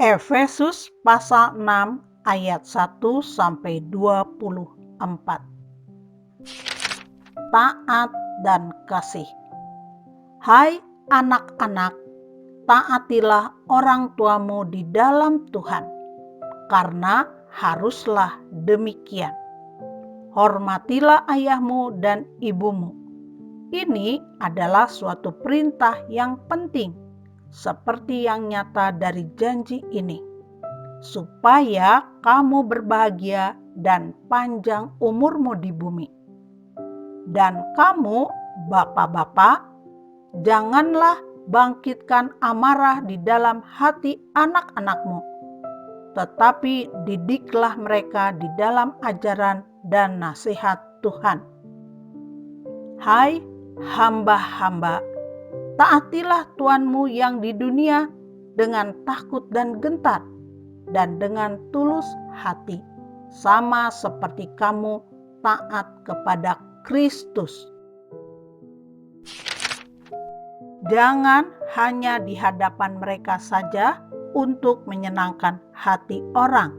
Efesus pasal 6 ayat 1-24. Taat dan kasih. Hai anak-anak, taatilah orang tuamu di dalam Tuhan, karena haruslah demikian. Hormatilah ayahmu dan ibumu. Ini adalah suatu perintah yang penting, seperti yang nyata dari janji ini, supaya kamu berbahagia dan panjang umurmu di bumi. Dan kamu, bapak-bapak, janganlah bangkitkan amarah di dalam hati anak-anakmu, tetapi didiklah mereka di dalam ajaran dan nasihat Tuhan. Hai hamba-hamba, taatilah Tuanmu yang di dunia dengan takut dan gentar, dan dengan tulus hati, sama seperti kamu taat kepada Kristus. Jangan hanya di hadapan mereka saja untuk menyenangkan hati orang,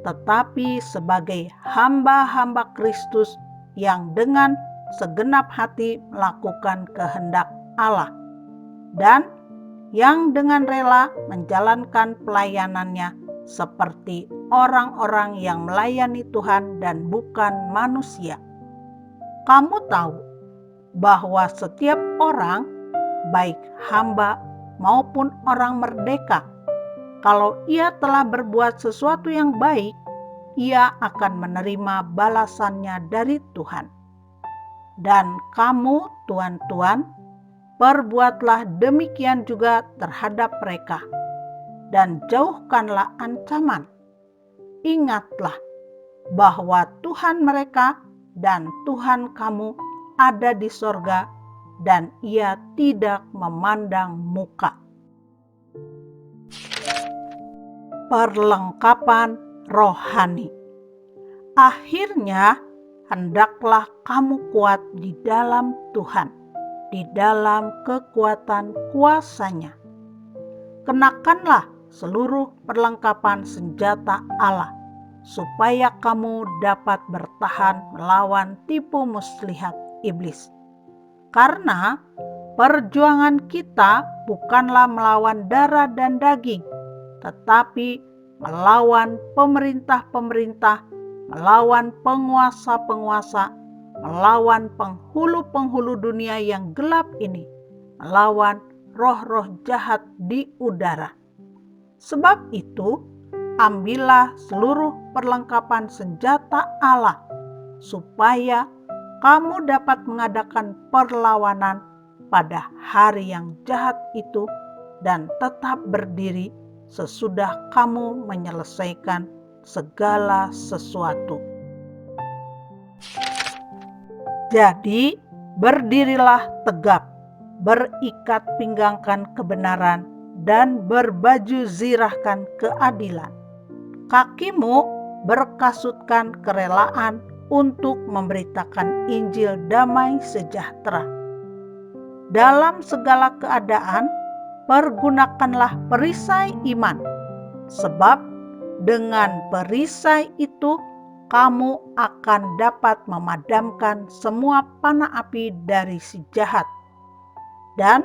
tetapi sebagai hamba-hamba Kristus yang dengan segenap hati melakukan kehendak Allah, dan yang dengan rela menjalankan pelayanannya seperti orang-orang yang melayani Tuhan dan bukan manusia. Kamu tahu bahwa setiap orang, baik hamba maupun orang merdeka, kalau ia telah berbuat sesuatu yang baik, ia akan menerima balasannya dari Tuhan. Dan kamu, tuan-tuan, perbuatlah demikian juga terhadap mereka, dan jauhkanlah ancaman. Ingatlah bahwa Tuhan mereka dan Tuhan kamu ada di sorga, dan ia tidak memandang muka. Perlengkapan rohani. Akhirnya, hendaklah kamu kuat di dalam Tuhan, di dalam kekuatan kuasa-Nya. Kenakanlah seluruh perlengkapan senjata Allah, supaya kamu dapat bertahan melawan tipu muslihat iblis. Karena perjuangan kita bukanlah melawan darah dan daging, tetapi melawan pemerintah-pemerintah, melawan penguasa-penguasa, melawan penghulu-penghulu dunia yang gelap ini, melawan roh-roh jahat di udara. Sebab itu, ambillah seluruh perlengkapan senjata Allah, supaya kamu dapat mengadakan perlawanan pada hari yang jahat itu dan tetap berdiri sesudah kamu menyelesaikan segala sesuatu. Jadi, berdirilah tegap, berikat pinggangkan kebenaran, dan berbaju zirahkan keadilan. Kakimu berkasutkan kerelaan untuk memberitakan Injil damai sejahtera. Dalam segala keadaan, pergunakanlah perisai iman, sebab dengan perisai itu kamu akan dapat memadamkan semua panah api dari si jahat. Dan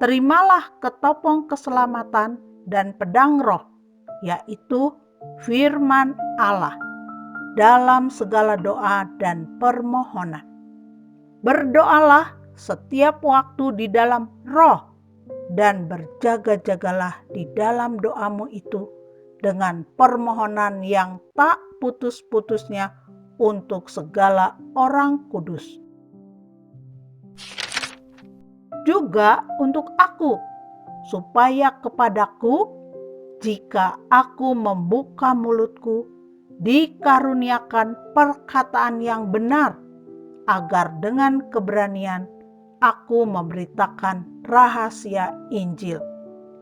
terimalah ketopong keselamatan dan pedang roh, yaitu firman Allah, dalam segala doa dan permohonan. Berdoalah setiap waktu di dalam roh, dan berjaga-jagalah di dalam doamu itu dengan permohonan yang tak putus-putusnya untuk segala orang kudus. Juga untuk aku, supaya kepadaku, jika aku membuka mulutku, dikaruniakan perkataan yang benar, agar dengan keberanian aku memberitakan rahasia Injil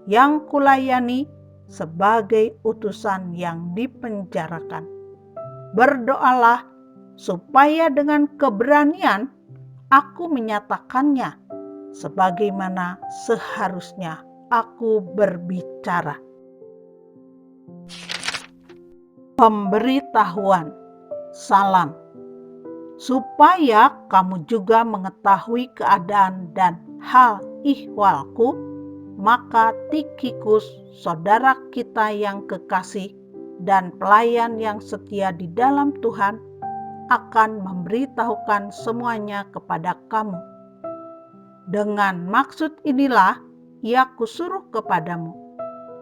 yang kulayani sebagai utusan yang dipenjarakan. Berdoalah supaya dengan keberanian aku menyatakannya sebagaimana seharusnya aku berbicara. Pemberitahuan. Salam. Supaya kamu juga mengetahui keadaan dan hal ihwalku, maka Tikhikus, saudara kita yang kekasih dan pelayan yang setia di dalam Tuhan, akan memberitahukan semuanya kepada kamu. Dengan maksud inilah ia kusuruh kepadamu,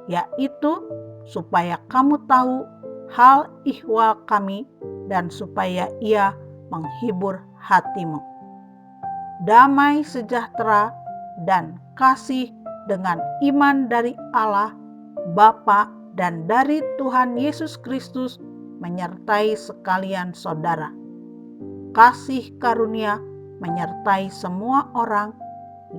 yaitu supaya kamu tahu hal ihwal kami dan supaya ia menghibur hatimu. Damai sejahtera dan kasih dengan iman dari Allah Bapa dan dari Tuhan Yesus Kristus menyertai sekalian saudara. Kasih karunia menyertai semua orang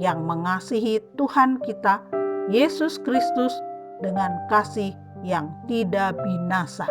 yang mengasihi Tuhan kita Yesus Kristus dengan kasih yang tidak binasa.